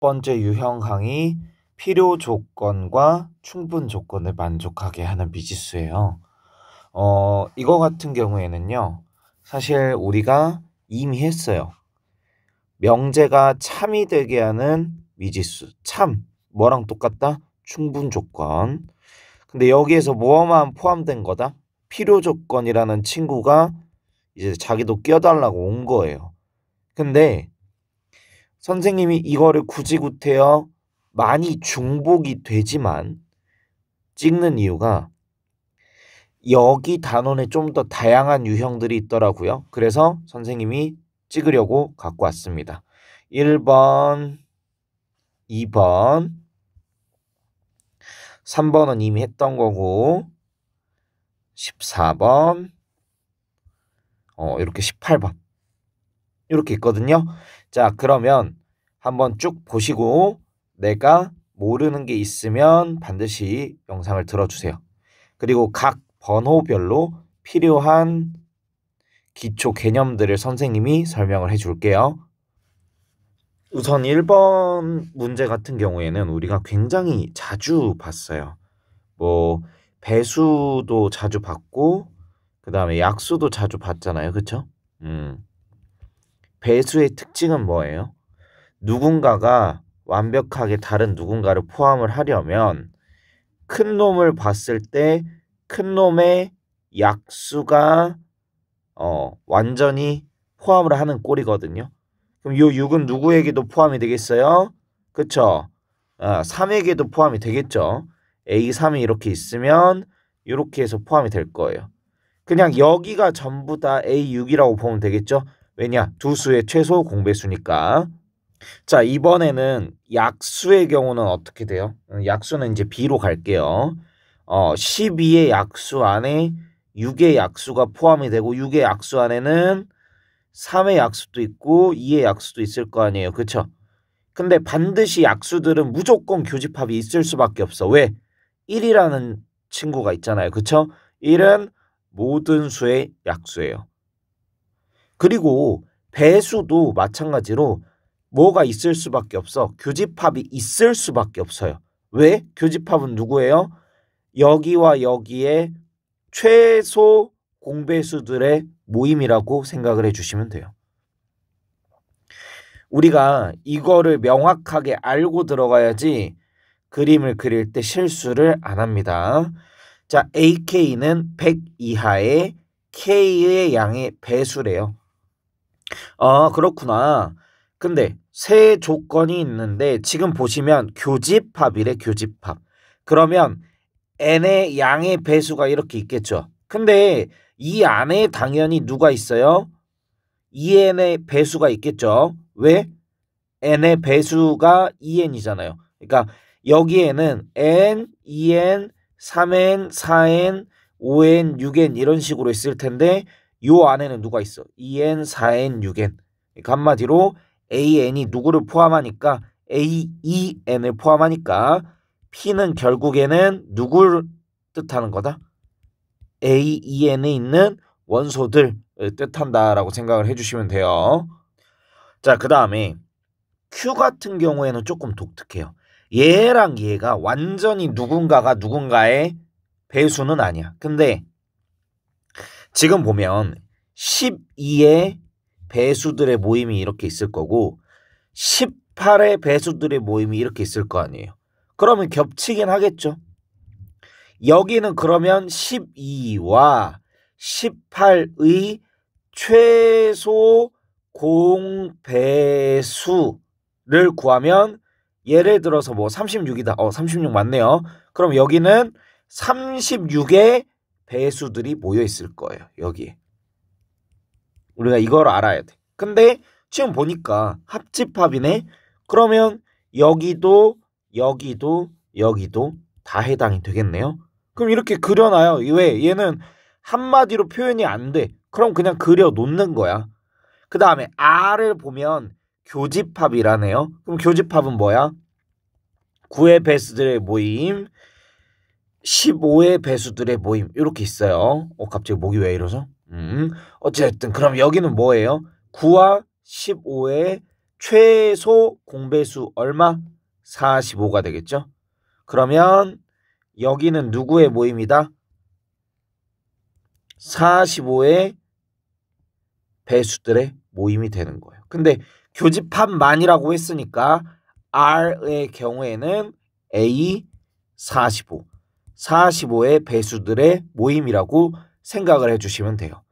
번째 유형항이 필요 조건과 충분 조건을 만족하게 하는 미지수예요. 이거 같은 경우에는요, 사실 우리가 이미 했어요. 명제가 참이 되게 하는 미지수. 참, 뭐랑 똑같다? 충분 조건. 근데 여기에서 뭐만 포함된 거다? 필요 조건이라는 친구가 이제 자기도 껴달라고 온 거예요. 근데 선생님이 이거를 굳이 구태여 많이 중복이 되지만 찍는 이유가 여기 단원에 좀 더 다양한 유형들이 있더라고요. 그래서 선생님이 찍으려고 갖고 왔습니다. 1번, 2번, 3번은 이미 했던 거고 14번, 이렇게 18번 이렇게 있거든요. 자, 그러면 한번 쭉 보시고 내가 모르는 게 있으면 반드시 영상을 들어주세요. 그리고 각 번호별로 필요한 기초 개념들을 선생님이 설명을 해줄게요. 우선 1번 문제 같은 경우에는 우리가 굉장히 자주 봤어요. 뭐 배수도 자주 봤고 그 다음에 약수도 자주 봤잖아요. 그쵸? 배수의 특징은 뭐예요? 누군가가 완벽하게 다른 누군가를 포함을 하려면 큰 놈을 봤을 때 큰 놈의 약수가 완전히 포함을 하는 꼴이거든요. 그럼 요 6은 누구에게도 포함이 되겠어요? 그쵸? 3에게도 포함이 되겠죠. A3이 이렇게 있으면 이렇게 해서 포함이 될 거예요. 그냥 여기가 전부 다 A6이라고 보면 되겠죠. 왜냐? 두 수의 최소 공배수니까. 자, 이번에는 약수의 경우는 어떻게 돼요? 약수는 이제 B로 갈게요. 12의 약수 안에 6의 약수가 포함이 되고 6의 약수 안에는 3의 약수도 있고 2의 약수도 있을 거 아니에요. 그쵸? 근데 반드시 약수들은 무조건 교집합이 있을 수밖에 없어. 왜? 1이라는 친구가 있잖아요. 그쵸? 1은 모든 수의 약수예요. 그리고 배수도 마찬가지로 뭐가 있을 수밖에 없어? 교집합이 있을 수밖에 없어요. 왜? 교집합은 누구예요? 여기와 여기에 최소 공배수들의 모임이라고 생각을 해주시면 돼요. 우리가 이거를 명확하게 알고 들어가야지 그림을 그릴 때 실수를 안 합니다. 자, AK는 100 이하의 K의 양의 배수래요. 그렇구나. 근데 세 조건이 있는데 지금 보시면 교집합이래, 교집합. 그러면 n의 양의 배수가 이렇게 있겠죠. 근데 이 안에 당연히 누가 있어요? 2n의 배수가 있겠죠. 왜? n의 배수가 2n이잖아요. 그러니까 여기에는 n, 2n, 3n, 4n, 5n, 6n 이런 식으로 있을 텐데 요 안에는 누가 있어? 2n, 4n, 6n. 그러니까 한마디로 an이 누구를 포함하니까 a2n을 포함하니까 P는 결국에는 누구를 뜻하는 거다? A2N에 있는 원소들을 뜻한다라고 생각을 해주시면 돼요. 자, 그 다음에 Q 같은 경우에는 조금 독특해요. 얘랑 얘가 완전히 누군가가 누군가의 배수는 아니야. 근데 지금 보면 12의 배수들의 모임이 이렇게 있을 거고 18의 배수들의 모임이 이렇게 있을 거 아니에요. 그러면 겹치긴 하겠죠. 여기는 그러면 12와 18의 최소 공배수를 구하면 예를 들어서 뭐 36이다. 36 맞네요. 그럼 여기는 36의 배수들이 모여 있을 거예요. 여기에. 우리가 이걸 알아야 돼. 근데 지금 보니까 합집합이네. 그러면 여기도 여기도 여기도 다 해당이 되겠네요. 그럼 이렇게 그려놔요. 왜? 얘는 한마디로 표현이 안 돼. 그럼 그냥 그려 놓는 거야. 그 다음에 R을 보면 교집합이라네요. 그럼 교집합은 뭐야? 9의 배수들의 모임, 15의 배수들의 모임 이렇게 있어요. 갑자기 목이 왜 이러죠? 어쨌든 그럼 여기는 뭐예요? 9와 15의 최소 공배수 얼마? 45가 되겠죠. 그러면 여기는 누구의 모임이다? 45의 배수들의 모임이 되는 거예요. 근데 교집합만이라고 했으니까 R의 경우에는 A 45, 45의 배수들의 모임이라고 생각을 해주시면 돼요.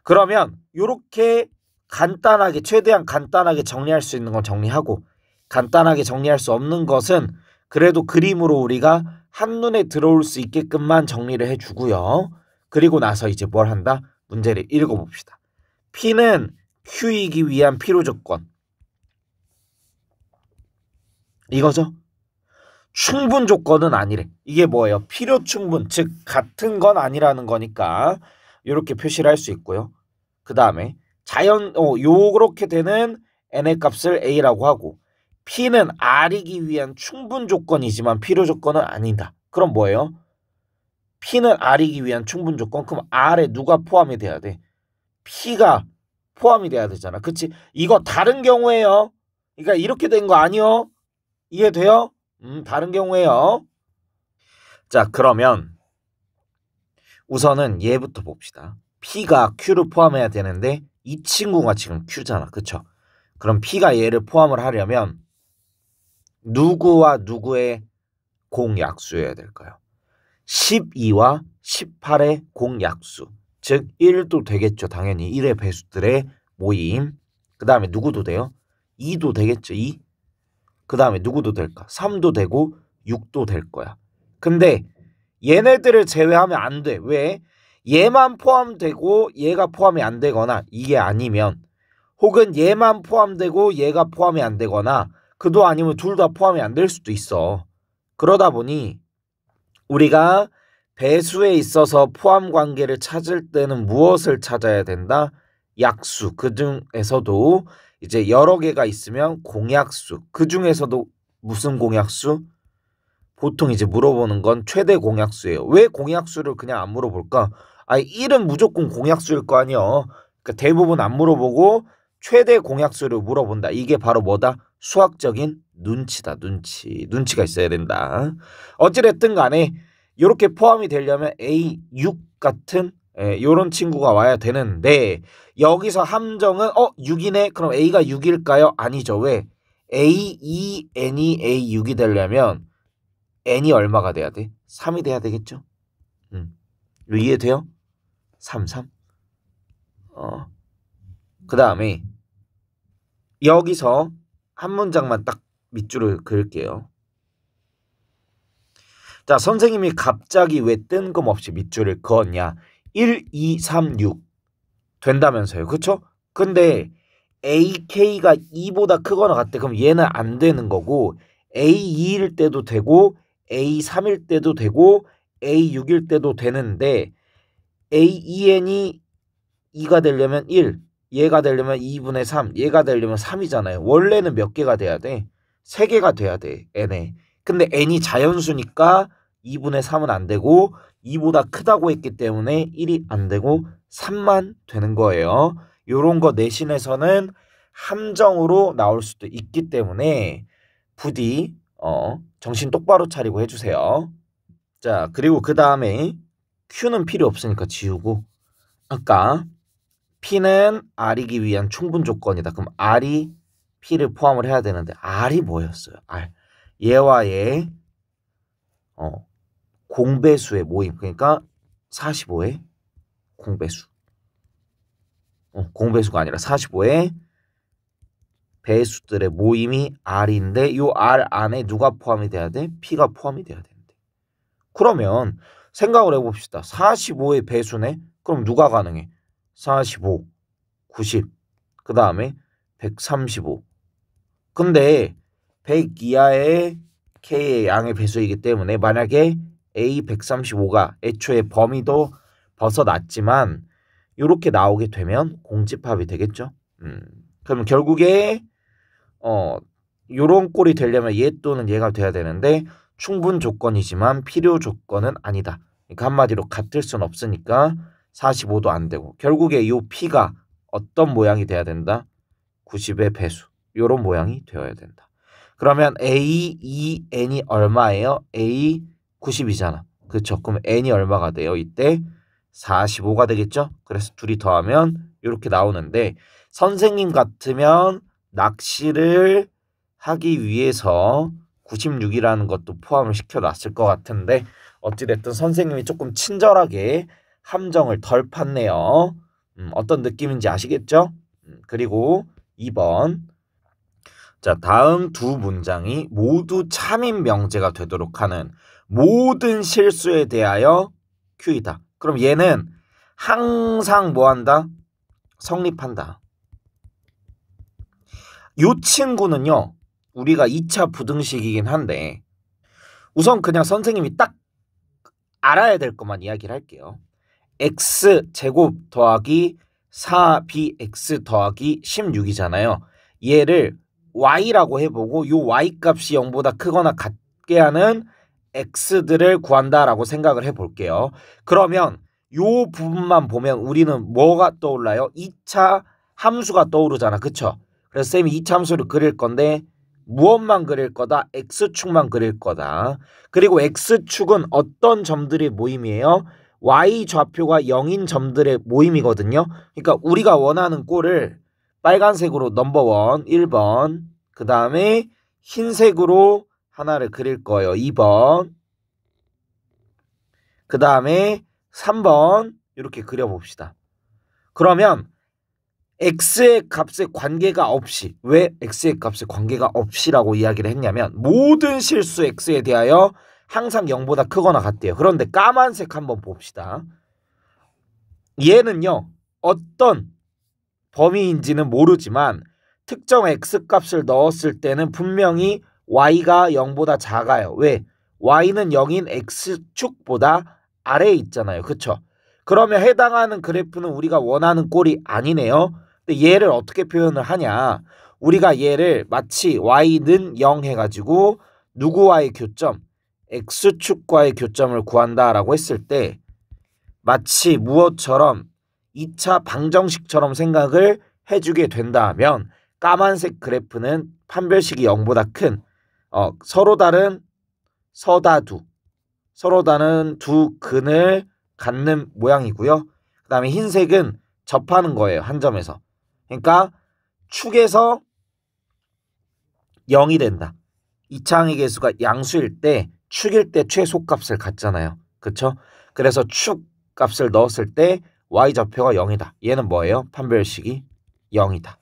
그러면 이렇게 간단하게 최대한 간단하게 정리할 수 있는 건 정리하고 간단하게 정리할 수 없는 것은 그래도 그림으로 우리가 한눈에 들어올 수 있게끔만 정리를 해주고요. 그리고 나서 이제 뭘 한다? 문제를 읽어봅시다. P는 Q이기 위한 필요 조건. 이거죠? 충분 조건은 아니래. 이게 뭐예요? 필요 충분, 즉 같은 건 아니라는 거니까 이렇게 표시를 할 수 있고요. 그 다음에 요렇게 되는 n의 값을 a라고 하고 P는 R이기 위한 충분 조건이지만 필요 조건은 아니다. 그럼 뭐예요? P는 R이기 위한 충분 조건. 그럼 R에 누가 포함이 돼야 돼? P가 포함이 돼야 되잖아. 그치? 이거 다른 경우에요. 그러니까 이렇게 된 거 아니요? 이해돼요? 다른 경우에요. 자, 그러면 우선은 얘부터 봅시다. P가 Q를 포함해야 되는데 이 친구가 지금 Q잖아. 그쵸? 그럼 P가 얘를 포함을 하려면 누구와 누구의 공약수여야 될까요? 12와 18의 공약수. 즉 1도 되겠죠. 당연히 1의 배수들의 모임. 그 다음에 누구도 돼요? 2도 되겠죠. 2. 그 다음에 누구도 될까? 3도 되고 6도 될 거야. 근데 얘네들을 제외하면 안 돼. 왜? 얘만 포함되고 얘가 포함이 안 되거나 이게 아니면 혹은 얘만 포함되고 얘가 포함이 안 되거나 그도 아니면 둘 다 포함이 안 될 수도 있어. 그러다 보니 우리가 배수에 있어서 포함 관계를 찾을 때는 무엇을 찾아야 된다? 약수. 그 중에서도 이제 여러 개가 있으면 공약수. 그 중에서도 무슨 공약수? 보통 이제 물어보는 건 최대 공약수예요. 왜 공약수를 그냥 안 물어볼까? 아니 1은 무조건 공약수일 거 아니에요. 그러니까 대부분 안 물어보고 최대 공약수를 물어본다. 이게 바로 뭐다? 수학적인 눈치다. 눈치가 있어야 된다. 어찌됐든 간에 이렇게 포함이 되려면 A6 같은 이런 친구가 와야 되는데 여기서 함정은 6이네? 그럼 A가 6일까요? 아니죠. 왜? A2, N이 A6이 되려면 N이 얼마가 돼야 돼? 3이 돼야 되겠죠? 이해돼요? 3. 그 다음에 여기서 한 문장만 딱 밑줄을 그을게요. 자, 선생님이 갑자기 왜 뜬금없이 밑줄을 그었냐? 1, 2, 3, 6 된다면서요. 그쵸? 근데 AK가 2보다 크거나 같대. 그럼 얘는 안 되는 거고 A2일 때도 되고 A3일 때도 되고 A6일 때도 되는데 A2N이 2가 되려면 1, 얘가 되려면 2분의 3, 얘가 되려면 3이잖아요. 원래는 몇 개가 돼야 돼? 3개가 돼야 돼, N에. 근데 N이 자연수니까 2분의 3은 안 되고 2보다 크다고 했기 때문에 1이 안 되고 3만 되는 거예요. 요런 거 내신에서는 함정으로 나올 수도 있기 때문에 부디 정신 똑바로 차리고 해주세요. 자, 그리고 그 다음에 Q는 필요 없으니까 지우고 아까 P는 R이기 위한 충분 조건이다. 그럼 R이 P를 포함을 해야 되는데 R이 뭐였어요? R. 얘와 얘 공배수의 모임. 그러니까 45의 공배수. 공배수가 아니라 45의 배수들의 모임이 R인데 이 R 안에 누가 포함이 돼야 돼? P가 포함이 돼야 되는데. 그러면 생각을 해봅시다. 45의 배수네? 그럼 누가 가능해? 45, 90, 그 다음에 135. 근데 100 이하의 K의 양의 배수이기 때문에 만약에 A 135가 애초에 범위도 벗어났지만 이렇게 나오게 되면 공집합이 되겠죠. 그러면 결국에 요런 꼴이 되려면 얘 또는 얘가 돼야 되는데 충분 조건이지만 필요 조건은 아니다. 그러니까 한마디로 같을 순 없으니까 45도 안 되고 결국에 이 P가 어떤 모양이 돼야 된다? 90의 배수. 요런 모양이 되어야 된다. 그러면 A, E, N이 얼마예요? A 90이잖아. 그쵸? 그럼 N이 얼마가 돼요? 이때 45가 되겠죠? 그래서 둘이 더하면 이렇게 나오는데 선생님 같으면 낚시를 하기 위해서 96이라는 것도 포함을 시켜놨을 것 같은데 어찌됐든 선생님이 조금 친절하게 함정을 덜 팠네요. 어떤 느낌인지 아시겠죠? 그리고 2번. 자, 다음 두 문장이 모두 참인 명제가 되도록 하는 모든 실수에 대하여 Q이다. 그럼 얘는 항상 뭐한다? 성립한다. 요 친구는요, 우리가 2차 부등식이긴 한데 우선 그냥 선생님이 딱 알아야 될 것만 이야기를 할게요. x제곱 더하기 4bx 더하기 16이잖아요. 얘를 y라고 해보고 요 y 값이 0보다 크거나 같게 하는 x들을 구한다라고 생각을 해볼게요. 그러면 요 부분만 보면 우리는 뭐가 떠올라요? 2차 함수가 떠오르잖아. 그쵸? 그래서 쌤이 2차 함수를 그릴 건데 무엇만 그릴 거다? x축만 그릴 거다. 그리고 x축은 어떤 점들의 모임이에요? y 좌표가 0인 점들의 모임이거든요. 그러니까 우리가 원하는 꼴을 빨간색으로 넘버 1, 1번, 그 다음에 흰색으로 하나를 그릴 거예요. 2번, 그 다음에 3번 이렇게 그려봅시다. 그러면 x의 값에 관계가 없이, 왜 x의 값에 관계가 없이라고 이야기를 했냐면 모든 실수 x에 대하여 항상 0보다 크거나 같대요. 그런데 까만색 한번 봅시다. 얘는요, 어떤 범위인지는 모르지만 특정 x값을 넣었을 때는 분명히 y가 0보다 작아요. 왜? y는 0인 x축보다 아래에 있잖아요. 그쵸? 그러면 해당하는 그래프는 우리가 원하는 꼴이 아니네요. 근데 얘를 어떻게 표현을 하냐? 우리가 얘를 마치 y는 0 해가지고 누구와의 교점? x축과의 교점을 구한다라고 했을 때 마치 무엇처럼 2차 방정식처럼 생각을 해주게 된다면 까만색 그래프는 판별식이 0보다 큰 서로 다른 서다두, 서로 다른 두 근을 갖는 모양이고요. 그 다음에 흰색은 접하는 거예요. 한 점에서. 그러니까 축에서 0이 된다. 이차항의 개수가 양수일 때 축일 때 최소값을 갖잖아요. 그쵸? 그래서 축 값을 넣었을 때 y좌표가 0이다. 얘는 뭐예요? 판별식이 0이다.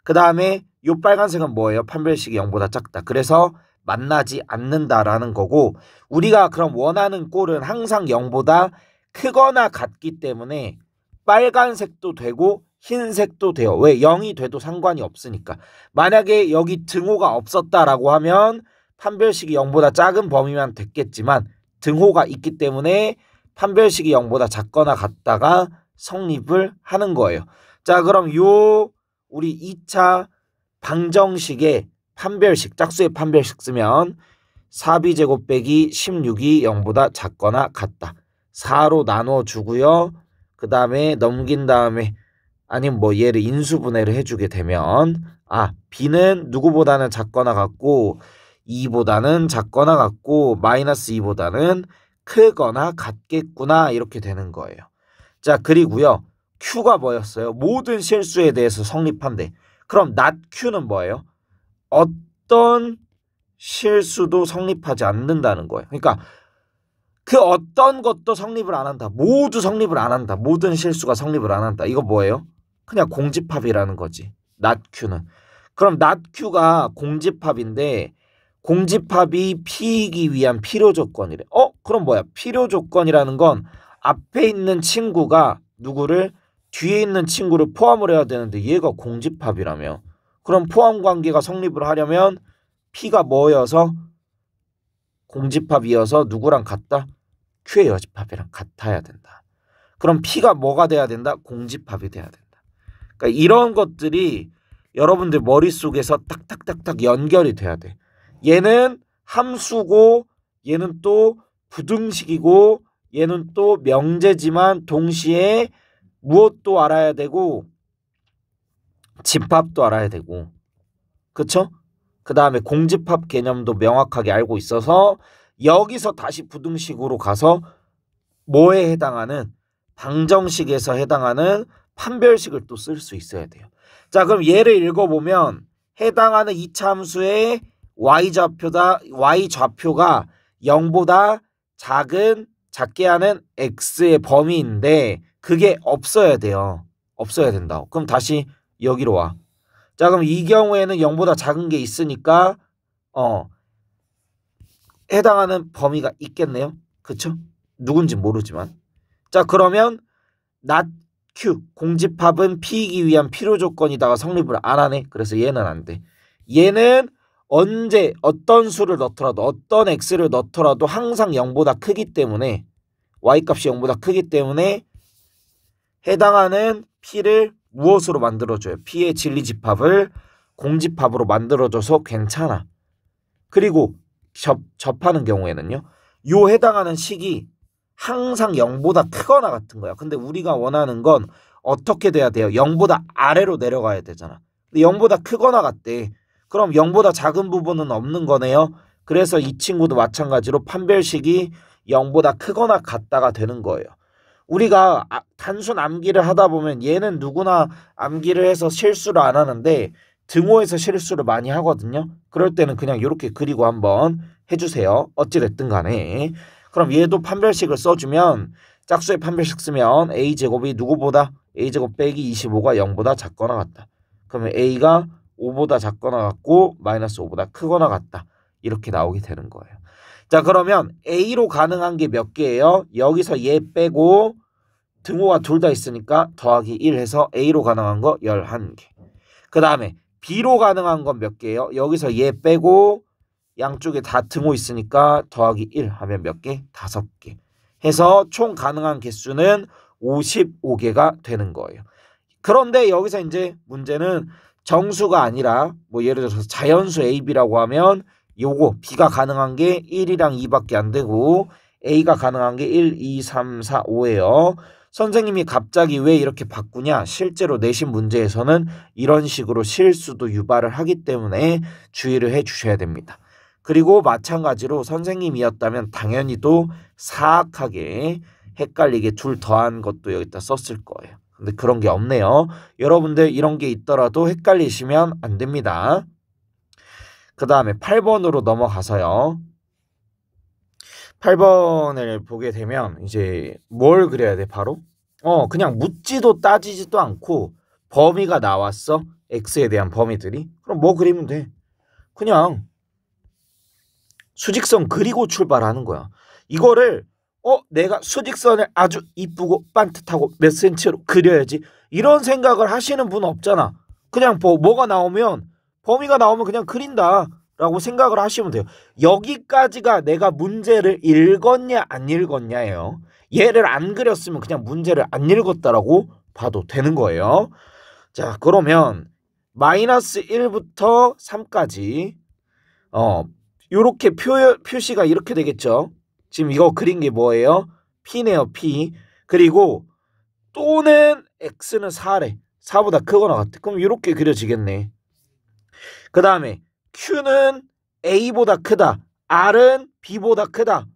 그 다음에 이 빨간색은 뭐예요? 판별식이 0보다 작다. 그래서 만나지 않는다라는 거고 우리가 그럼 원하는 꼴은 항상 0보다 크거나 같기 때문에 빨간색도 되고 흰색도 돼요. 왜? 0이 돼도 상관이 없으니까. 만약에 여기 등호가 없었다라고 하면 판별식이 0보다 작은 범위만 됐겠지만 등호가 있기 때문에 판별식이 0보다 작거나 같다가 성립을 하는 거예요. 자, 그럼 요 우리 2차 방정식의 판별식, 짝수의 판별식 쓰면 4b제곱 빼기 16이 0보다 작거나 같다. 4로 나눠주고요. 그 다음에 넘긴 다음에 아니면 뭐 얘를 인수분해를 해주게 되면 b는 누구보다는 작거나 같고 2보다는 작거나 같고 마이너스 2보다는 크거나 같겠구나 이렇게 되는 거예요. 자, 그리고요. Q가 뭐였어요? 모든 실수에 대해서 성립한대. 그럼 not Q는 뭐예요? 어떤 실수도 성립하지 않는다는 거예요. 그러니까 그 어떤 것도 성립을 안 한다. 모두 성립을 안 한다. 모든 실수가 성립을 안 한다. 이거 뭐예요? 그냥 공집합이라는 거지. not Q는. 그럼 not Q가 공집합인데 공집합이 P이기 위한 필요 조건이래. 그럼 뭐야? 필요 조건이라는 건 앞에 있는 친구가 누구를 뒤에 있는 친구를 포함을 해야 되는데 얘가 공집합이라며. 그럼 포함 관계가 성립을 하려면 P가 뭐여서 공집합이어서 누구랑 같다? Q의 여집합이랑 같아야 된다. 그럼 P가 뭐가 돼야 된다? 공집합이 돼야 된다. 그러니까 이런 것들이 여러분들 머릿속에서 딱딱딱딱 연결이 돼야 돼. 얘는 함수고 얘는 또 부등식이고 얘는 또 명제지만 동시에 무엇도 알아야 되고 집합도 알아야 되고 그쵸? 그 다음에 공집합 개념도 명확하게 알고 있어서 여기서 다시 부등식으로 가서 뭐에 해당하는 방정식에서 해당하는 판별식을 또 쓸 수 있어야 돼요. 자, 그럼 얘를 읽어보면 해당하는 이차 함수의 y좌표가 0보다 작게 하는 x의 범위인데 그게 없어야 돼요. 없어야 된다고. 그럼 다시 여기로 와. 자, 그럼 이 경우에는 0보다 작은 게 있으니까 해당하는 범위가 있겠네요. 그쵸? 누군지 모르지만. 자, 그러면 not q 공집합은 p이기 위한 필요 조건이다가 성립을 안 하네. 그래서 얘는 안 돼. 얘는 언제 어떤 수를 넣더라도 어떤 x를 넣더라도 항상 0보다 크기 때문에 y값이 0보다 크기 때문에 해당하는 p를 무엇으로 만들어줘요? p의 진리집합을 공집합으로 만들어줘서 괜찮아. 그리고 접하는 경우에는요. 요 해당하는 식이 항상 0보다 크거나 같은 거야. 근데 우리가 원하는 건 어떻게 돼야 돼요? 0보다 아래로 내려가야 되잖아. 근데 0보다 크거나 같대. 그럼 0보다 작은 부분은 없는 거네요. 그래서 이 친구도 마찬가지로 판별식이 0보다 크거나 같다가 되는 거예요. 우리가 단순 암기를 하다 보면 얘는 누구나 암기를 해서 실수를 안 하는데 등호에서 실수를 많이 하거든요. 그럴 때는 그냥 이렇게 그리고 한번 해주세요. 어찌됐든 간에. 그럼 얘도 판별식을 써주면 짝수의 판별식 쓰면 a제곱이 누구보다 a제곱 빼기 25가 0보다 작거나 같다. 그러면 a가 5보다 작거나 같고 마이너스 5보다 크거나 같다. 이렇게 나오게 되는 거예요. 자, 그러면 a로 가능한 게 몇 개예요? 여기서 얘 빼고 등호가 둘 다 있으니까 더하기 1 해서 a로 가능한 거 11개. 그 다음에 b로 가능한 건 몇 개예요? 여기서 얘 빼고 양쪽에 다 등호 있으니까 더하기 1 하면 몇 개? 5개. 해서 총 가능한 개수는 55개가 되는 거예요. 그런데 여기서 이제 문제는 정수가 아니라 뭐 예를 들어서 자연수 AB라고 하면 요거 B가 가능한 게 1이랑 2밖에 안 되고 A가 가능한 게 1, 2, 3, 4, 5예요. 선생님이 갑자기 왜 이렇게 바꾸냐? 실제로 내신 문제에서는 이런 식으로 실수도 유발을 하기 때문에 주의를 해 주셔야 됩니다. 그리고 마찬가지로 선생님이었다면 당연히도 사악하게 헷갈리게 둘 더한 것도 여기다 썼을 거예요. 근데 그런 게 없네요. 여러분들 이런 게 있더라도 헷갈리시면 안 됩니다. 그 다음에 8번으로 넘어가서요. 8번을 보게 되면 이제 뭘 그려야 돼 바로? 그냥 묻지도 따지지도 않고 범위가 나왔어. x에 대한 범위들이. 그럼 뭐 그리면 돼? 그냥 수직선 그리고 출발하는 거야. 이거를 내가 수직선을 아주 이쁘고 반듯하고 몇 센치로 그려야지 이런 생각을 하시는 분 없잖아. 그냥 뭐가 나오면 범위가 나오면 그냥 그린다 라고 생각을 하시면 돼요. 여기까지가 내가 문제를 읽었냐 안 읽었냐예요. 얘를 안 그렸으면 그냥 문제를 안 읽었다라고 봐도 되는 거예요. 자, 그러면 마이너스 1부터 3까지 요렇게 표시가 이렇게 되겠죠. 지금 이거 그린 게 뭐예요? P네요, P. 그리고 또는 X는 4래. 4보다 크거나 같아. 그럼 이렇게 그려지겠네. 그 다음에 Q는 A보다 크다. R은 B보다 크다.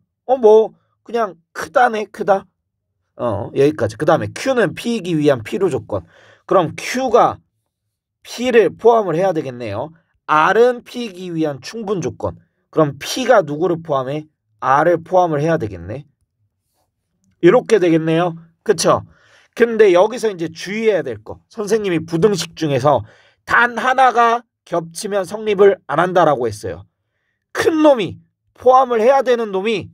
그냥 크다네, 크다. 여기까지. 그 다음에 Q는 P이기 위한 필요 조건. 그럼 Q가 P를 포함을 해야 되겠네요. R은 P이기 위한 충분 조건. 그럼 P가 누구를 포함해? R을 포함을 해야 되겠네. 이렇게 되겠네요. 그쵸? 근데 여기서 이제 주의해야 될 거. 선생님이 부등식 중에서 단 하나가 겹치면 성립을 안 한다라고 했어요. 큰 놈이 포함을 해야 되는 놈이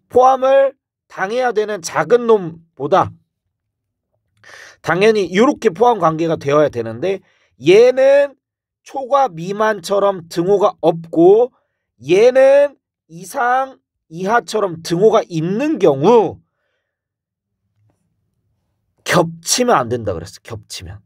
포함을 당해야 되는 작은 놈보다 당연히 이렇게 포함 관계가 되어야 되는데 얘는 초과 미만처럼 등호가 없고 얘는 이상 이하처럼 등호가 있는 경우 겹치면 안 된다 그랬어. 겹치면.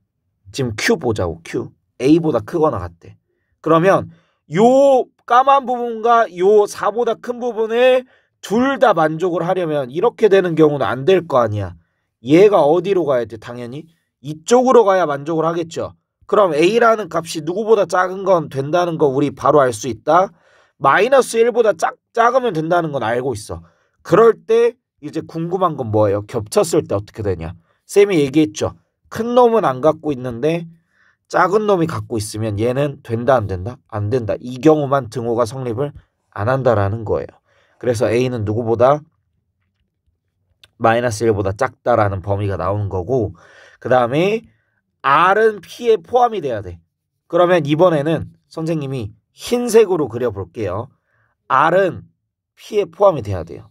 지금 Q 보자고. Q. A보다 크거나 같대. 그러면 요 까만 부분과 요 4보다 큰 부분을 둘 다 만족을 하려면 이렇게 되는 경우는 안 될 거 아니야. 얘가 어디로 가야 돼? 당연히 이쪽으로 가야 만족을 하겠죠. 그럼 A라는 값이 누구보다 작은 건 된다는 거 우리 바로 알 수 있다. 마이너스 1보다 작으면 된다는 건 알고 있어. 그럴 때 이제 궁금한 건 뭐예요? 겹쳤을 때 어떻게 되냐? 쌤이 얘기했죠. 큰 놈은 안 갖고 있는데 작은 놈이 갖고 있으면 얘는 된다 안 된다? 안 된다. 이 경우만 등호가 성립을 안 한다라는 거예요. 그래서 A는 누구보다 마이너스 1보다 작다라는 범위가 나오는 거고, 그 다음에 R은 P에 포함이 돼야 돼. 그러면 이번에는 선생님이 흰색으로 그려볼게요. R은 P에 포함이 돼야 돼요.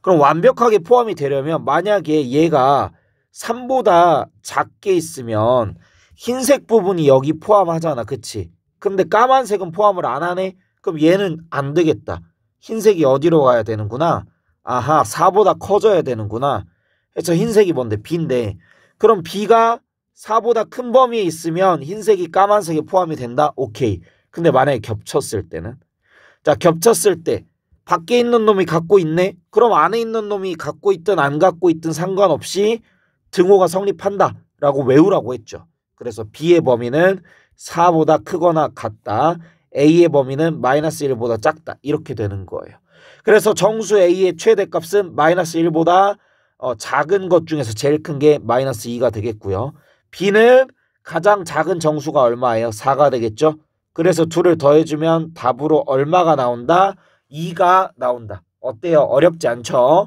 그럼 완벽하게 포함이 되려면 만약에 얘가 3보다 작게 있으면 흰색 부분이 여기 포함하잖아. 그치? 근데 까만색은 포함을 안 하네? 그럼 얘는 안 되겠다. 흰색이 어디로 가야 되는구나? 아하, 4보다 커져야 되는구나. 그래서 흰색이 뭔데? B인데. 그럼 B가 4보다 큰 범위에 있으면 흰색이 까만색에 포함이 된다? 오케이. 근데 만약에 겹쳤을 때는? 자, 겹쳤을 때 밖에 있는 놈이 갖고 있네? 그럼 안에 있는 놈이 갖고 있든 안 갖고 있든 상관없이 등호가 성립한다 라고 외우라고 했죠. 그래서 B의 범위는 4보다 크거나 같다. A의 범위는 마이너스 1보다 작다. 이렇게 되는 거예요. 그래서 정수 A의 최대값은 마이너스 1보다 작은 것 중에서 제일 큰 게 마이너스 2가 되겠고요. B는 가장 작은 정수가 얼마예요? 4가 되겠죠. 그래서 둘을 더해주면 답으로 얼마가 나온다? 2가 나온다. 어때요? 어렵지 않죠?